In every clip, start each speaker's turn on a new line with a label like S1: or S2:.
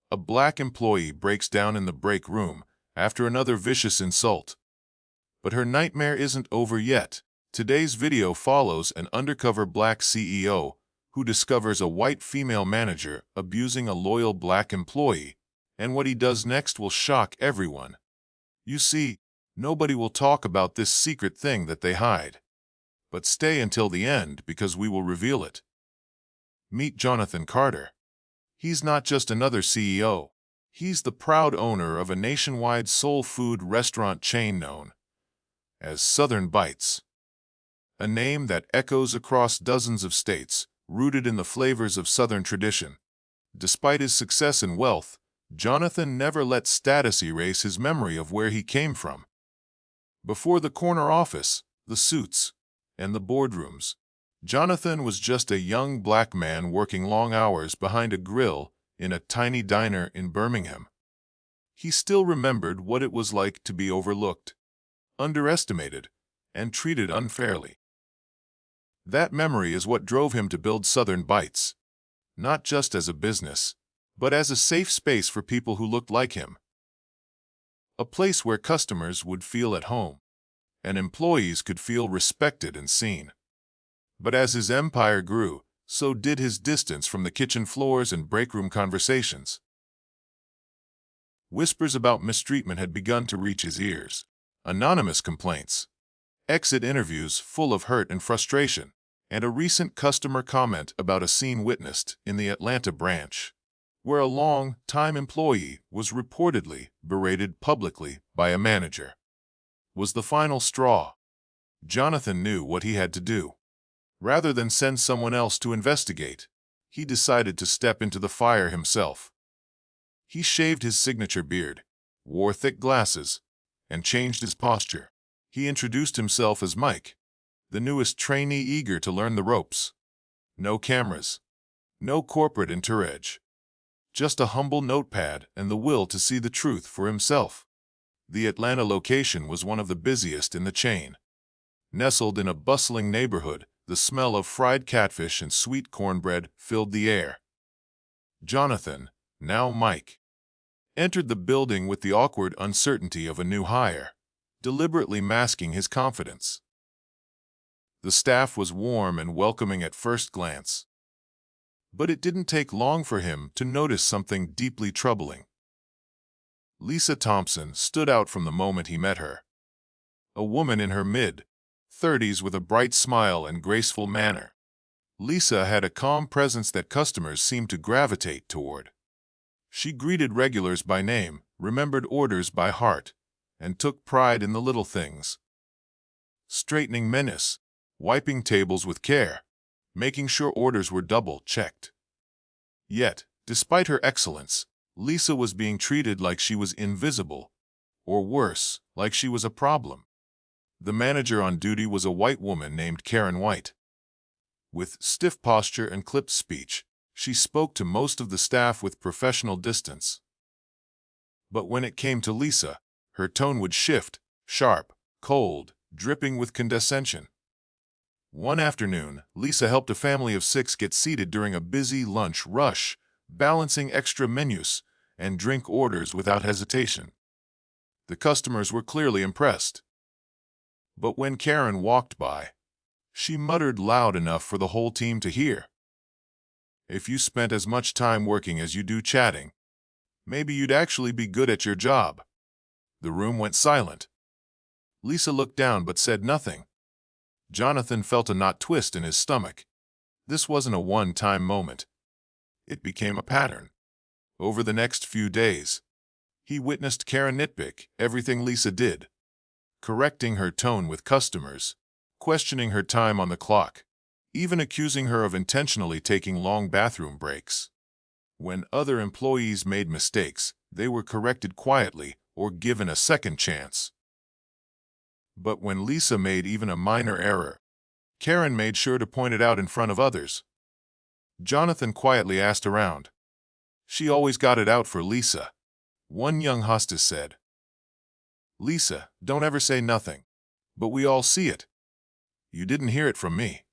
S1: A black employee breaks down in the break room after another vicious insult. But her nightmare isn't over yet. Today's video follows an undercover black CEO who discovers a white female manager abusing a loyal black employee, and what he does next will shock everyone. You see, nobody will talk about this secret thing that they hide. But stay until the end because we will reveal it. Meet Jonathan Carter. He's not just another CEO. He's the proud owner of a nationwide soul food restaurant chain known as Southern Bites. A name that echoes across dozens of states, rooted in the flavors of Southern tradition. Despite his success and wealth, Jonathan never let status erase his memory of where he came from. Before the corner office, the suits, and the boardrooms, Jonathan was just a young black man working long hours behind a grill in a tiny diner in Birmingham. He still remembered what it was like to be overlooked, underestimated, and treated unfairly. That memory is what drove him to build Southern Bites, not just as a business, but as a safe space for people who looked like him. A place where customers would feel at home, and employees could feel respected and seen. But as his empire grew, so did his distance from the kitchen floors and breakroom conversations. Whispers about mistreatment had begun to reach his ears. Anonymous complaints, exit interviews full of hurt and frustration, and a recent customer comment about a scene witnessed in the Atlanta branch, where a long-time employee was reportedly berated publicly by a manager, was the final straw. Jonathan knew what he had to do. Rather than send someone else to investigate, he decided to step into the fire himself. He shaved his signature beard, wore thick glasses, and changed his posture. He introduced himself as Mike, the newest trainee eager to learn the ropes. No cameras, no corporate entourage, just a humble notepad and the will to see the truth for himself. The Atlanta location was one of the busiest in the chain. Nestled in a bustling neighborhood, the smell of fried catfish and sweet cornbread filled the air. Jonathan, now Mike, entered the building with the awkward uncertainty of a new hire, deliberately masking his confidence. The staff was warm and welcoming at first glance. But it didn't take long for him to notice something deeply troubling. Lisa Thompson stood out from the moment he met her. A woman in her mid-30s with a bright smile and graceful manner. Lisa had a calm presence that customers seemed to gravitate toward. She greeted regulars by name, remembered orders by heart, and took pride in the little things. Straightening menus, wiping tables with care, making sure orders were double-checked. Yet, despite her excellence, Lisa was being treated like she was invisible, or worse, like she was a problem. The manager on duty was a white woman named Karen White. With stiff posture and clipped speech, she spoke to most of the staff with professional distance. But when it came to Lisa, her tone would shift, sharp, cold, dripping with condescension. One afternoon, Lisa helped a family of 6 get seated during a busy lunch rush, balancing extra menus and drink orders without hesitation. The customers were clearly impressed. But when Karen walked by, she muttered loud enough for the whole team to hear. "If you spent as much time working as you do chatting, maybe you'd actually be good at your job." The room went silent. Lisa looked down but said nothing. Jonathan felt a knot twist in his stomach. This wasn't a one-time moment. It became a pattern. Over the next few days, he witnessed Karen nitpick everything Lisa did, correcting her tone with customers, questioning her time on the clock, even accusing her of intentionally taking long bathroom breaks. When other employees made mistakes, they were corrected quietly or given a second chance. But when Lisa made even a minor error, Karen made sure to point it out in front of others. Jonathan quietly asked around. "She always got it out for Lisa," one young hostess said. "Lisa, don't ever say nothing. But we all see it." "You didn't hear it from me,"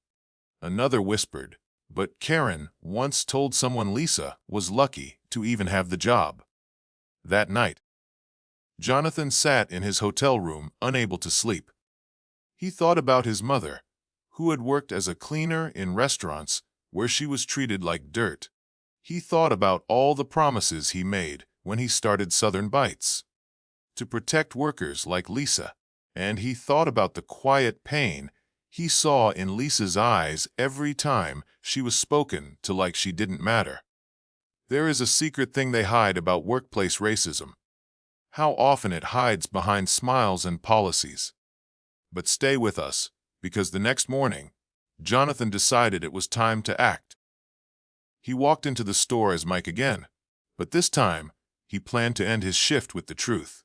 S1: another whispered. But Karen once told someone Lisa was lucky to even have the job. That night, Jonathan sat in his hotel room, unable to sleep. He thought about his mother, who had worked as a cleaner in restaurants where she was treated like dirt. He thought about all the promises he made when he started Southern Bites to protect workers like Lisa, and he thought about the quiet pain he saw in Lisa's eyes every time she was spoken to like she didn't matter. There is a secret thing they hide about workplace racism. How often it hides behind smiles and policies. But stay with us, because the next morning, Jonathan decided it was time to act. He walked into the store as Mike again, but this time, he planned to end his shift with the truth.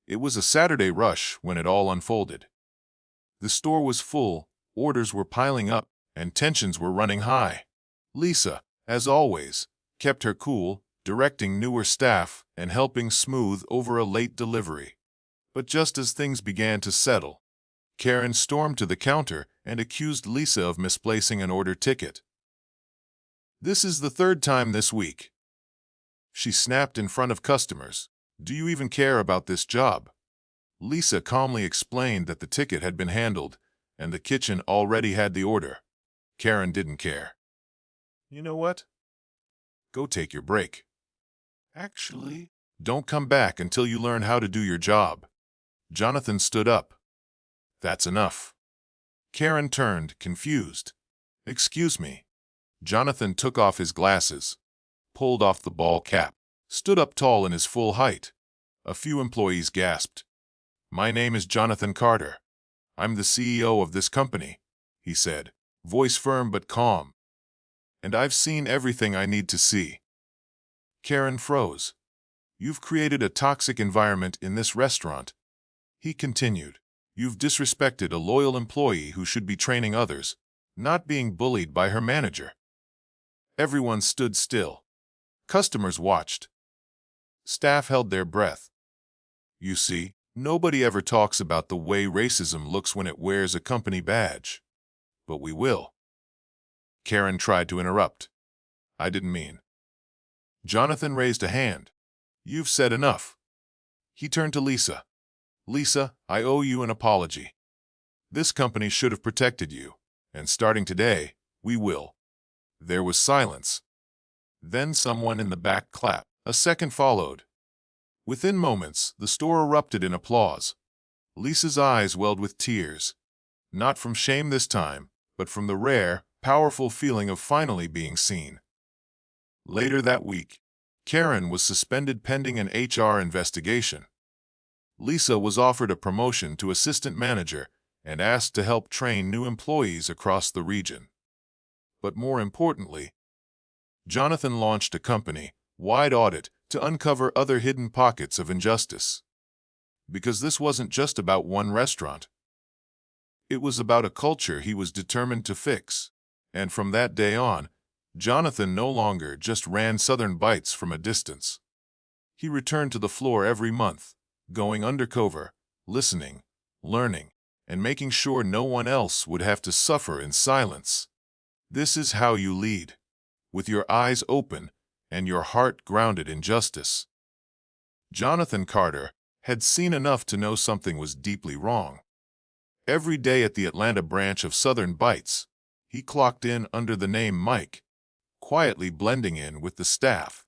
S1: It was a Saturday rush when it all unfolded. The store was full, orders were piling up, and tensions were running high. Lisa, as always, kept her cool, directing newer staff and helping smooth over a late delivery. But just as things began to settle, Karen stormed to the counter and accused Lisa of misplacing an order ticket. "This is the third time this week," she snapped in front of customers. "Do you even care about this job?" Lisa calmly explained that the ticket had been handled and the kitchen already had the order. Karen didn't care. "You know what? Go take your break. Actually, don't come back until you learn how to do your job." Jonathan stood up. "That's enough." Karen turned, confused. "Excuse me." Jonathan took off his glasses, pulled off the ball cap, stood up tall in his full height. A few employees gasped. "My name is Jonathan Carter. I'm the CEO of this company," he said, voice firm but calm. "And I've seen everything I need to see." Karen froze. "You've created a toxic environment in this restaurant," he continued. "You've disrespected a loyal employee who should be training others, not being bullied by her manager." Everyone stood still. Customers watched. Staff held their breath. You see, nobody ever talks about the way racism looks when it wears a company badge. But we will. Karen tried to interrupt. "I didn't mean." Jonathan raised a hand. "You've said enough." He turned to Lisa. "Lisa, I owe you an apology. This company should have protected you, and starting today, we will." There was silence. Then someone in the back clapped. A second followed. Within moments, the store erupted in applause. Lisa's eyes welled with tears. Not from shame this time, but from the rare, powerful feeling of finally being seen. Later that week, Karen was suspended pending an HR investigation. Lisa was offered a promotion to assistant manager and asked to help train new employees across the region. But more importantly, Jonathan launched a company-wide audit to uncover other hidden pockets of injustice. Because this wasn't just about one restaurant. It was about a culture he was determined to fix. And from that day on, Jonathan no longer just ran Southern Bites from a distance. He returned to the floor every month, going undercover, listening, learning, and making sure no one else would have to suffer in silence. This is how you lead, with your eyes open and your heart grounded in justice. Jonathan Carter had seen enough to know something was deeply wrong. Every day at the Atlanta branch of Southern Bites, he clocked in under the name Mike, quietly blending in with the staff.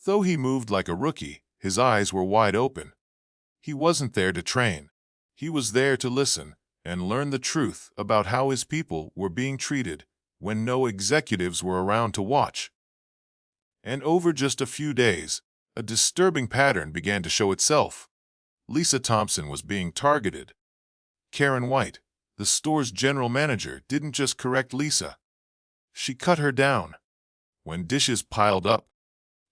S1: Though he moved like a rookie, his eyes were wide open. He wasn't there to train. He was there to listen and learn the truth about how his people were being treated when no executives were around to watch. And over just a few days, a disturbing pattern began to show itself. Lisa Thompson was being targeted. Karen White, the store's general manager, didn't just correct Lisa. She cut her down. When dishes piled up,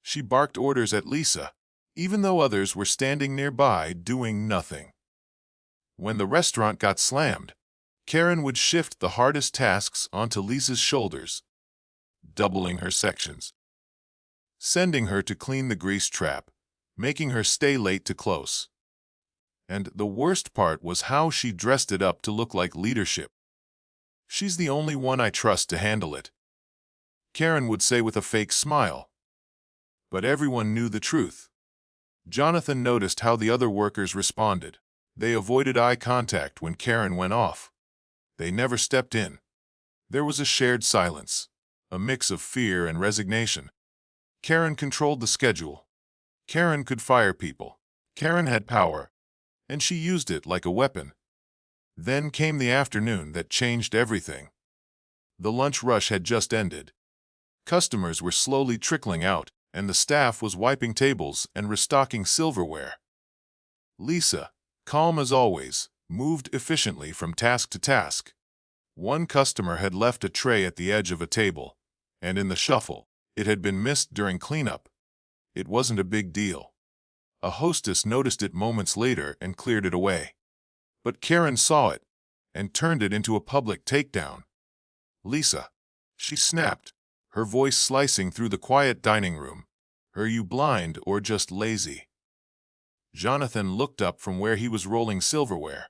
S1: she barked orders at Lisa, even though others were standing nearby doing nothing. When the restaurant got slammed, Karen would shift the hardest tasks onto Lisa's shoulders, doubling her sections, sending her to clean the grease trap, making her stay late to close. And the worst part was how she dressed it up to look like leadership. "She's the only one I trust to handle it," Karen would say with a fake smile. But everyone knew the truth. Jonathan noticed how the other workers responded. They avoided eye contact when Karen went off. They never stepped in. There was a shared silence, a mix of fear and resignation. Karen controlled the schedule. Karen could fire people. Karen had power, and she used it like a weapon. Then came the afternoon that changed everything. The lunch rush had just ended. Customers were slowly trickling out, and the staff was wiping tables and restocking silverware. Lisa, calm as always, moved efficiently from task to task. One customer had left a tray at the edge of a table, and in the shuffle, it had been missed during cleanup. It wasn't a big deal. A hostess noticed it moments later and cleared it away. But Karen saw it and turned it into a public takedown. Lisa, she snapped, her voice slicing through the quiet dining room. Are you blind or just lazy? Jonathan looked up from where he was rolling silverware.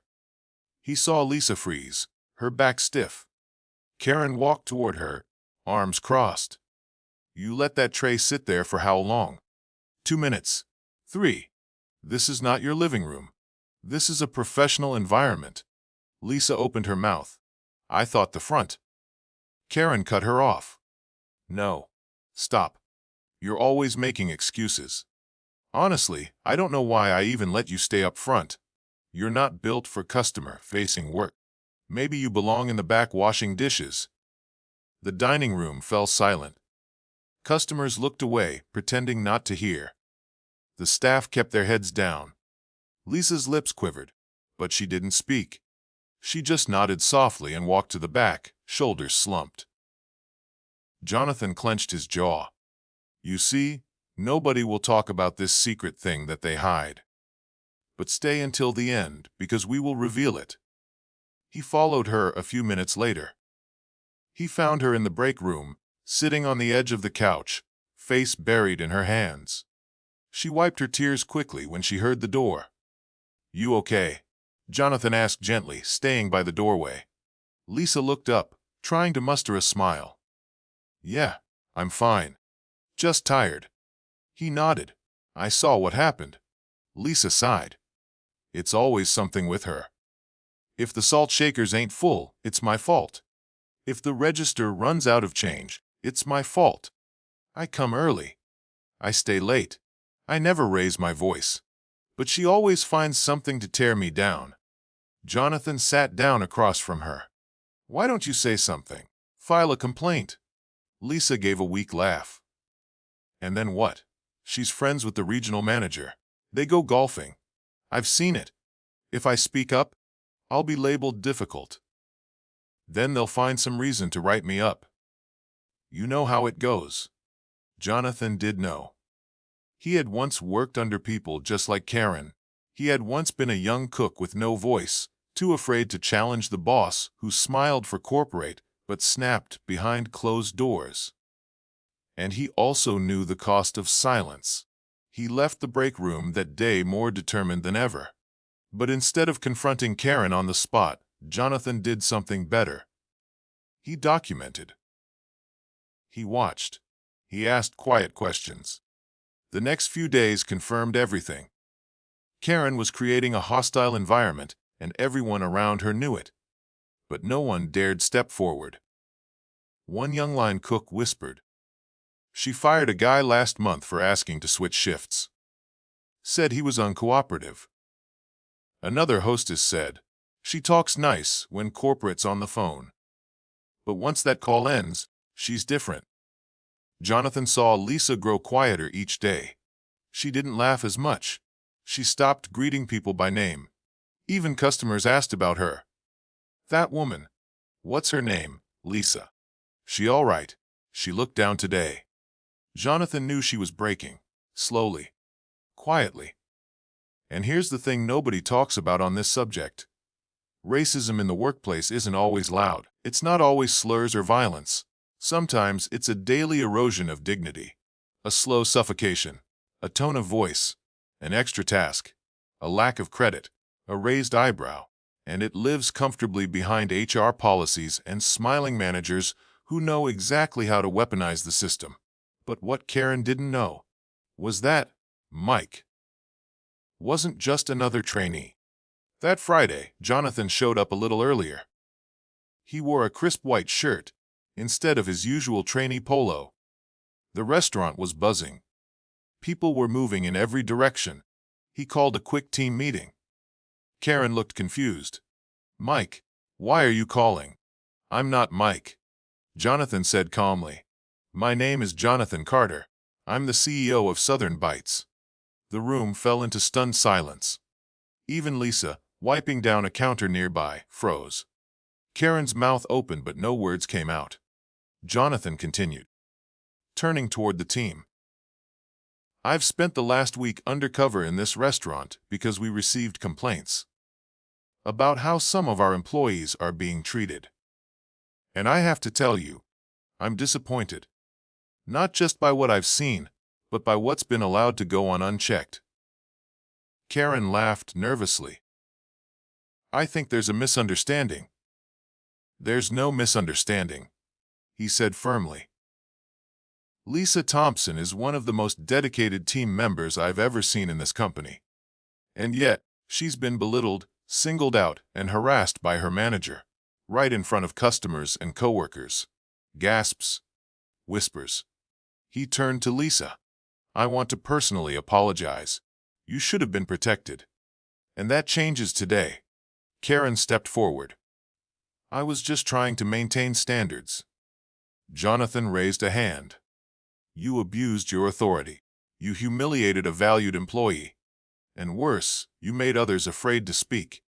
S1: He saw Lisa freeze, her back stiff. Karen walked toward her, arms crossed. You let that tray sit there for how long? 2 minutes. 3. This is not your living room. This is a professional environment. Lisa opened her mouth. I thought the front. Karen cut her off. No. Stop. You're always making excuses. Honestly, I don't know why I even let you stay up front. You're not built for customer-facing work. Maybe you belong in the back washing dishes. The dining room fell silent. Customers looked away, pretending not to hear. The staff kept their heads down. Lisa's lips quivered, but she didn't speak. She just nodded softly and walked to the back, shoulders slumped. Jonathan clenched his jaw. You see, nobody will talk about this secret thing that they hide. But stay until the end, because we will reveal it. He followed her a few minutes later. He found her in the break room, sitting on the edge of the couch, face buried in her hands. She wiped her tears quickly when she heard the door. You okay? Jonathan asked gently, staying by the doorway. Lisa looked up, trying to muster a smile. Yeah, I'm fine. Just tired. He nodded. I saw what happened. Lisa sighed. It's always something with her. If the salt shakers ain't full, it's my fault. If the register runs out of change, it's my fault. I come early. I stay late. I never raise my voice. But she always finds something to tear me down. Jonathan sat down across from her. Why don't you say something? File a complaint. Lisa gave a weak laugh. And then what? She's friends with the regional manager. They go golfing. I've seen it. If I speak up, I'll be labeled difficult. Then they'll find some reason to write me up. You know how it goes. Jonathan did know. He had once worked under people just like Karen. He had once been a young cook with no voice, too afraid to challenge the boss who smiled for corporate but snapped behind closed doors. And he also knew the cost of silence. He left the break room that day more determined than ever. But instead of confronting Karen on the spot, Jonathan did something better. He documented. He watched. He asked quiet questions. The next few days confirmed everything. Karen was creating a hostile environment, and everyone around her knew it. But no one dared step forward. One young line cook whispered. She fired a guy last month for asking to switch shifts. Said he was uncooperative. Another hostess said, she talks nice when corporate's on the phone. But once that call ends, she's different. Jonathan saw Lisa grow quieter each day. She didn't laugh as much. She stopped greeting people by name. Even customers asked about her. That woman. What's her name? Lisa. She all right? She looked down today. Jonathan knew she was breaking. Slowly. Quietly. And here's the thing nobody talks about on this subject. Racism in the workplace isn't always loud. It's not always slurs or violence. Sometimes it's a daily erosion of dignity. A slow suffocation. A tone of voice. An extra task. A lack of credit. A raised eyebrow. And it lives comfortably behind HR policies and smiling managers who know exactly how to weaponize the system. But what Karen didn't know Was that Mike? Wasn't just another trainee. That Friday, Jonathan showed up a little earlier. He wore a crisp white shirt instead of his usual trainee polo. The restaurant was buzzing. People were moving in every direction. He called a quick team meeting. Karen looked confused. "Mike, why are you calling?" "I'm not Mike," Jonathan said calmly. "My name is Jonathan Carter. I'm the CEO of Southern Bites." The room fell into stunned silence. Even Lisa, wiping down a counter nearby, froze. Karen's mouth opened but no words came out. Jonathan continued, turning toward the team. "I've spent the last week undercover in this restaurant because we received complaints about how some of our employees are being treated. And I have to tell you, I'm disappointed. Not just by what I've seen, but by what's been allowed to go on unchecked." Karen laughed nervously. "I think there's a misunderstanding." "There's no misunderstanding," he said firmly. "Lisa Thompson is one of the most dedicated team members I've ever seen in this company. And yet, she's been belittled, singled out, and harassed by her manager, right in front of customers and coworkers." Gasps. Whispers. He turned to Lisa. "I want to personally apologize. You should have been protected. And that changes today." Karen stepped forward. "I was just trying to maintain standards." Jonathan raised a hand. "You abused your authority. You humiliated a valued employee. And worse, you made others afraid to speak.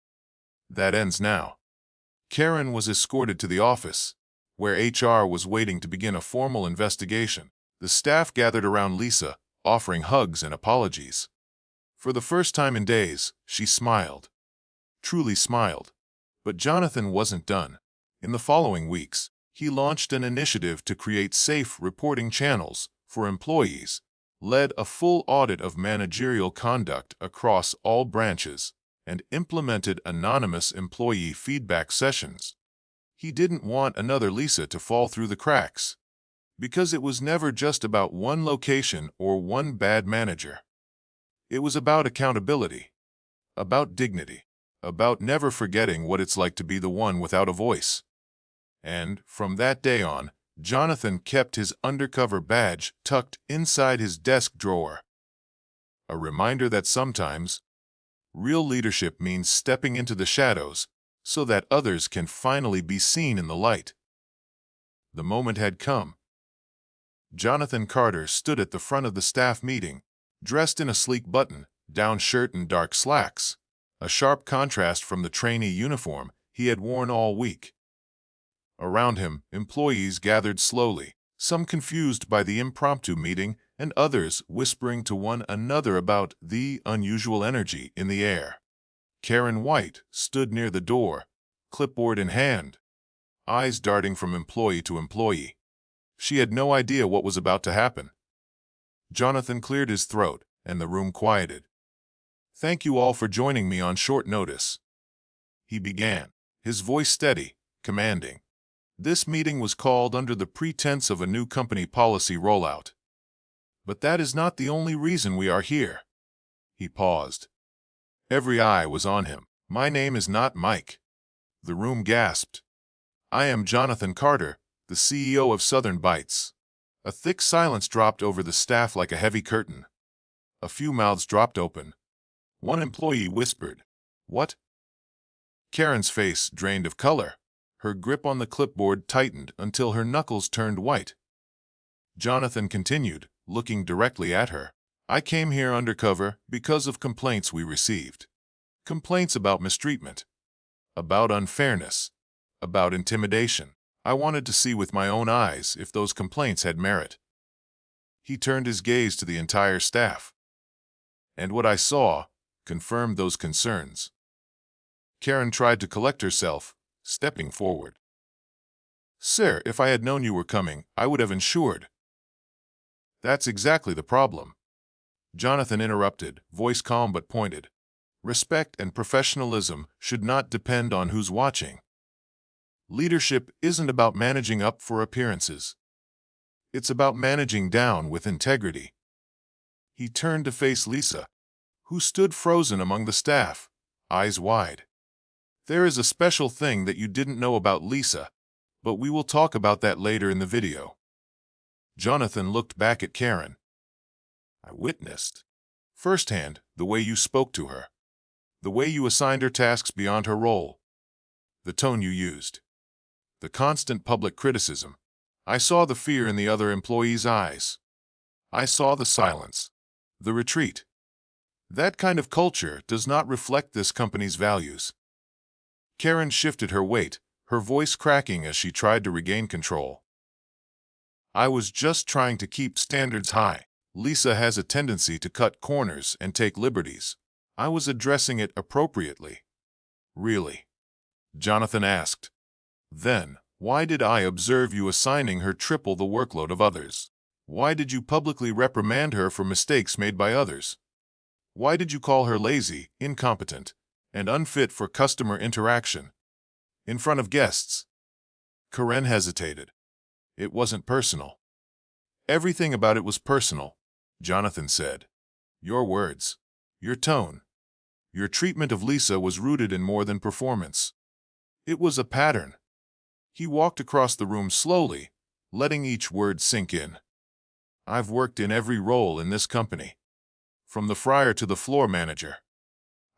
S1: That ends now." Karen was escorted to the office, where HR was waiting to begin a formal investigation. The staff gathered around Lisa, offering hugs and apologies. For the first time in days, she smiled. Truly smiled. But Jonathan wasn't done. In the following weeks, he launched an initiative to create safe reporting channels for employees, led a full audit of managerial conduct across all branches, and implemented anonymous employee feedback sessions. He didn't want another Lisa to fall through the cracks, because it was never just about one location or one bad manager. It was about accountability, about dignity, about never forgetting what it's like to be the one without a voice. And, from that day on, Jonathan kept his undercover badge tucked inside his desk drawer. A reminder that sometimes, real leadership means stepping into the shadows so that others can finally be seen in the light. The moment had come. Jonathan Carter stood at the front of the staff meeting, dressed in a sleek button-down shirt and dark slacks, a sharp contrast from the trainee uniform he had worn all week. Around him, employees gathered slowly, some confused by the impromptu meeting and others whispering to one another about the unusual energy in the air. Karen White stood near the door, clipboard in hand, eyes darting from employee to employee. She had no idea what was about to happen. Jonathan cleared his throat, and the room quieted. "Thank you all for joining me on short notice," he began, his voice steady, commanding. "This meeting was called under the pretense of a new company policy rollout. But that is not the only reason we are here." He paused. Every eye was on him. "My name is not Mike." The room gasped. "I am Jonathan Carter, the CEO of Southern Bites." A thick silence dropped over the staff like a heavy curtain. A few mouths dropped open. One employee whispered, "What?" Karen's face drained of color. Her grip on the clipboard tightened until her knuckles turned white. Jonathan continued, looking directly at her. "I came here undercover because of complaints we received. Complaints about mistreatment, about unfairness, about intimidation. I wanted to see with my own eyes if those complaints had merit." He turned his gaze to the entire staff. "And what I saw confirmed those concerns." Karen tried to collect herself, stepping forward. "Sir, if I had known you were coming, I would have ensured." "That's exactly the problem," Jonathan interrupted, voice calm but pointed. "Respect and professionalism should not depend on who's watching. Leadership isn't about managing up for appearances. It's about managing down with integrity." He turned to face Lisa, who stood frozen among the staff, eyes wide. There is a special thing that you didn't know about Lisa, but we will talk about that later in the video. Jonathan looked back at Karen. I witnessed firsthand the way you spoke to her, the way you assigned her tasks beyond her role, the tone you used, the constant public criticism. I saw the fear in the other employees' eyes. I saw the silence, the retreat. That kind of culture does not reflect this company's values. Karen shifted her weight, her voice cracking as she tried to regain control. I was just trying to keep standards high. Lisa has a tendency to cut corners and take liberties. I was addressing it appropriately. Really? Jonathan asked. Then, why did I observe you assigning her triple the workload of others? Why did you publicly reprimand her for mistakes made by others? Why did you call her lazy, incompetent, and unfit for customer interaction? In front of guests. Karen hesitated. It wasn't personal. Everything about it was personal, Jonathan said. Your words, your tone, your treatment of Lisa was rooted in more than performance. It was a pattern. He walked across the room slowly, letting each word sink in. I've worked in every role in this company, from the fryer to the floor manager.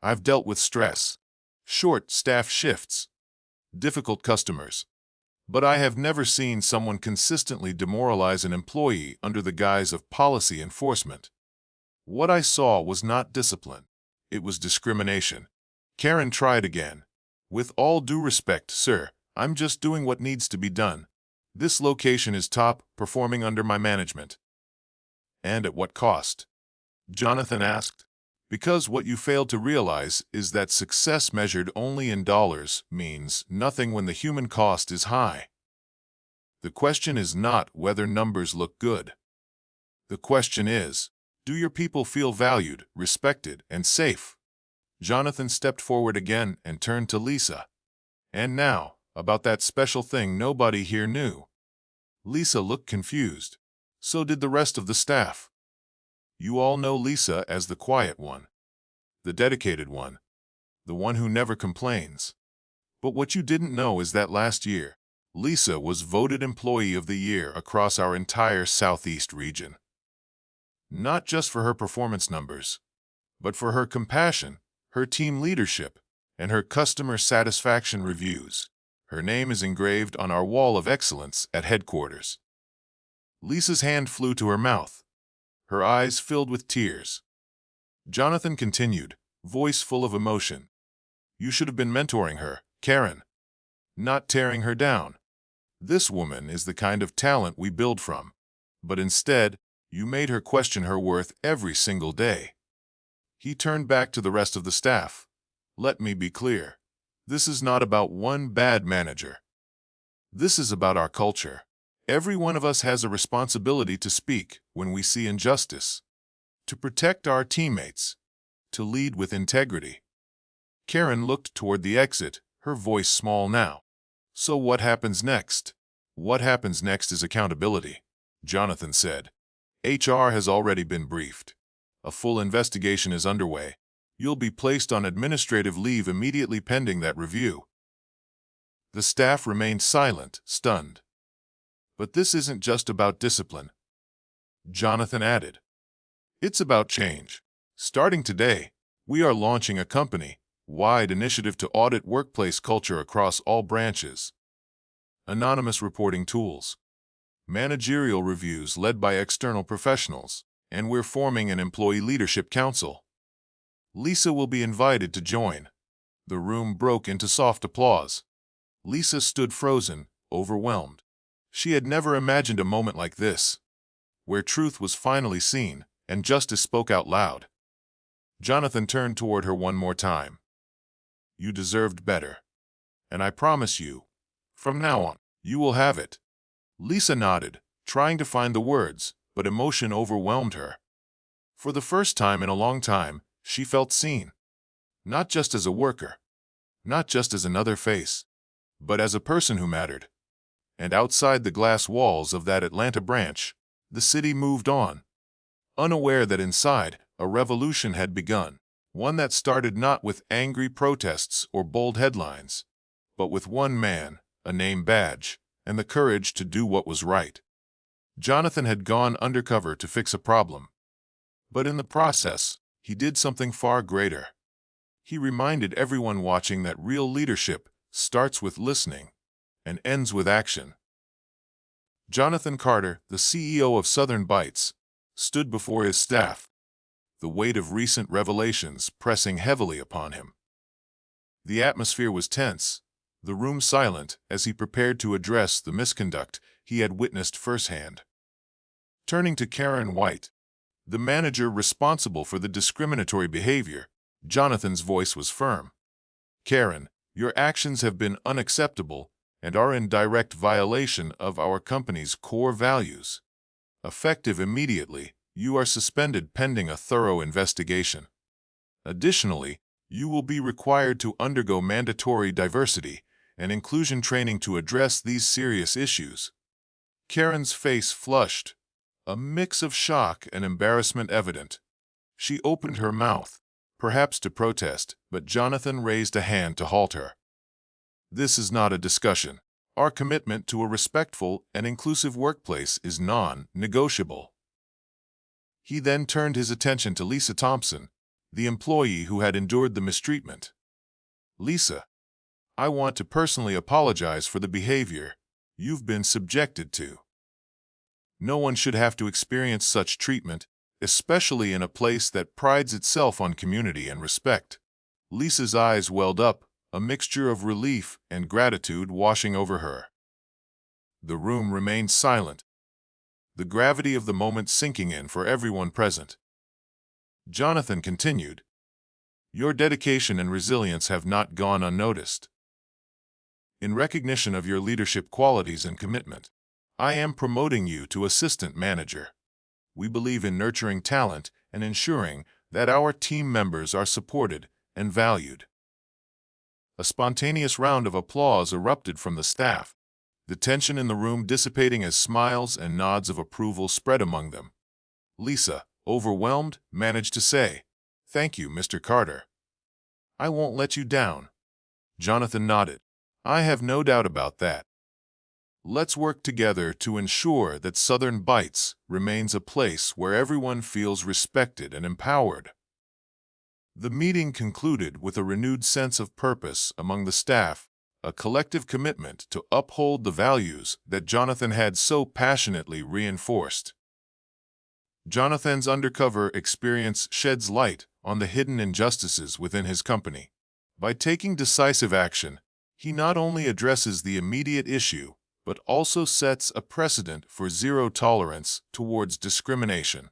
S1: I've dealt with stress, short staff shifts, difficult customers. But I have never seen someone consistently demoralize an employee under the guise of policy enforcement. What I saw was not discipline. It was discrimination. Karen tried again. With all due respect, sir, I'm just doing what needs to be done. This location is top performing under my management. And at what cost? Jonathan asked. Because what you failed to realize is that success measured only in dollars means nothing when the human cost is high. The question is not whether numbers look good. The question is, do your people feel valued, respected, and safe? Jonathan stepped forward again and turned to Lisa. And now, about that special thing nobody here knew. Lisa looked confused. So did the rest of the staff. You all know Lisa as the quiet one, the dedicated one, the one who never complains. But what you didn't know is that last year, Lisa was voted Employee of the Year across our entire Southeast region. Not just for her performance numbers, but for her compassion, her team leadership, and her customer satisfaction reviews. Her name is engraved on our wall of excellence at headquarters. Lisa's hand flew to her mouth. Her eyes filled with tears. Jonathan continued, voice full of emotion. You should have been mentoring her, Karen, not tearing her down. This woman is the kind of talent we build from. But instead, you made her question her worth every single day. He turned back to the rest of the staff. Let me be clear. This is not about one bad manager. This is about our culture. Every one of us has a responsibility to speak when we see injustice, to protect our teammates, to lead with integrity. Karen looked toward the exit, her voice small now. So what happens next? What happens next is accountability, Jonathan said. HR has already been briefed. A full investigation is underway. You'll be placed on administrative leave immediately pending that review. The staff remained silent, stunned. But this isn't just about discipline, Jonathan added. It's about change. Starting today, we are launching a company-wide initiative to audit workplace culture across all branches. Anonymous reporting tools, managerial reviews led by external professionals, and we're forming an employee leadership council. Lisa will be invited to join. The room broke into soft applause. Lisa stood frozen, overwhelmed. She had never imagined a moment like this, where truth was finally seen and justice spoke out loud. Jonathan turned toward her one more time. You deserved better. And I promise you, from now on, you will have it. Lisa nodded, trying to find the words, but emotion overwhelmed her. For the first time in a long time, she felt seen. Not just as a worker, not just as another face, but as a person who mattered. And outside the glass walls of that Atlanta branch, the city moved on. unaware that inside, a revolution had begun, one that started not with angry protests or bold headlines, but with one man, a name badge, and the courage to do what was right. Jonathan had gone undercover to fix a problem, but in the process, he did something far greater. He reminded everyone watching that real leadership starts with listening and ends with action. Jonathan Carter, the CEO of Southern Bites, stood before his staff, the weight of recent revelations pressing heavily upon him. The atmosphere was tense, the room silent as he prepared to address the misconduct he had witnessed firsthand. Turning to Karen White, the manager responsible for the discriminatory behavior, Jonathan's voice was firm. "Karen, your actions have been unacceptable and are in direct violation of our company's core values. Effective immediately, you are suspended pending a thorough investigation. Additionally, you will be required to undergo mandatory diversity and inclusion training to address these serious issues." Karen's face flushed, a mix of shock and embarrassment evident. She opened her mouth, perhaps to protest, but Jonathan raised a hand to halt her. "This is not a discussion. Our commitment to a respectful and inclusive workplace is non-negotiable." He then turned his attention to Lisa Thompson, the employee who had endured the mistreatment. "Lisa, I want to personally apologize for the behavior you've been subjected to. No one should have to experience such treatment, especially in a place that prides itself on community and respect." Lisa's eyes welled up, a mixture of relief and gratitude washing over her. The room remained silent, the gravity of the moment sinking in for everyone present. Jonathan continued, "Your dedication and resilience have not gone unnoticed. In recognition of your leadership qualities and commitment, I am promoting you to assistant manager. We believe in nurturing talent and ensuring that our team members are supported and valued." A spontaneous round of applause erupted from the staff, the tension in the room dissipating as smiles and nods of approval spread among them. Lisa, overwhelmed, managed to say, "Thank you, Mr. Carter. I won't let you down." Jonathan nodded. "I have no doubt about that. Let's work together to ensure that Southern Bites remains a place where everyone feels respected and empowered." The meeting concluded with a renewed sense of purpose among the staff, a collective commitment to uphold the values that Jonathan had so passionately reinforced. Jonathan's undercover experience sheds light on the hidden injustices within his company. By taking decisive action, he not only addresses the immediate issue, but also sets a precedent for zero tolerance towards discrimination.